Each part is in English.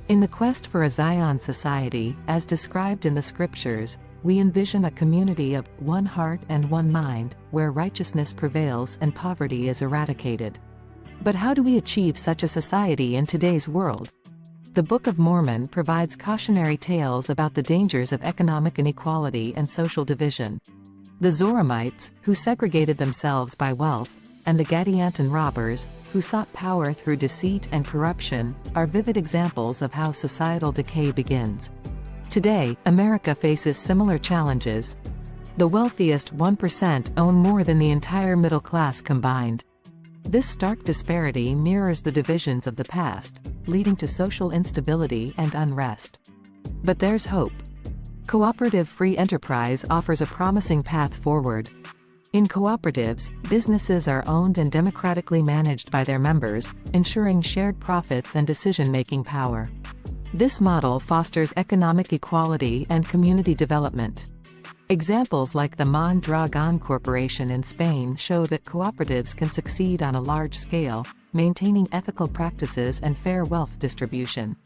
In the quest for a Zion society, as described in the scriptures, we envision a community of one heart and one mind, where righteousness prevails and poverty is eradicated. But how do we achieve such a society in today's world? The Book of Mormon provides cautionary tales about the dangers of economic inequality and social division. The Zoramites, who segregated themselves by wealth, and the Gadianton robbers, who sought power through deceit and corruption, are vivid examples of how societal decay begins. Today, America faces similar challenges. The wealthiest 1% own more than the entire middle class combined. This stark disparity mirrors the divisions of the past, leading to social instability and unrest. But there's hope. Cooperative free enterprise offers a promising path forward. In cooperatives, businesses are owned and democratically managed by their members, ensuring shared profits and decision-making power. This model fosters economic equality and community development. Examples like the Mondragon Corporation in Spain show that cooperatives can succeed on a large scale, maintaining ethical practices and fair wealth distribution.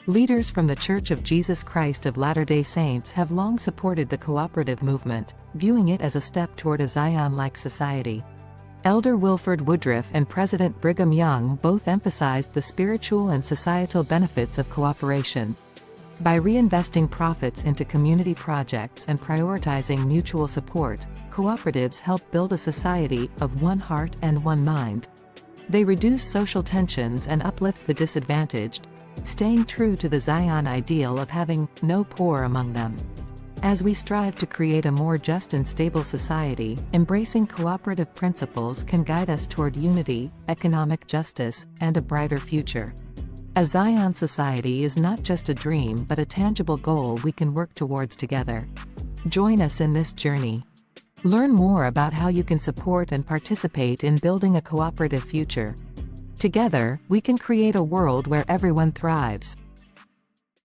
Leaders from the Church of Jesus Christ of Latter-day Saints have long supported the cooperative movement, viewing it as a step toward a Zion-like society. Elder Wilford Woodruff and President Brigham Young both emphasized the spiritual and societal benefits of cooperation. By reinvesting profits into community projects and prioritizing mutual support, cooperatives help build a society of one heart and one mind. They reduce social tensions and uplift the disadvantaged, staying true to the Zion ideal of having no poor among them. As we strive to create a more just and stable society, embracing cooperative principles can guide us toward unity, economic justice, and a brighter future. A Zion society is not just a dream but a tangible goal we can work towards together. Join us in this journey. Learn more about how you can support and participate in building a cooperative future. Together, we can create a world where everyone thrives.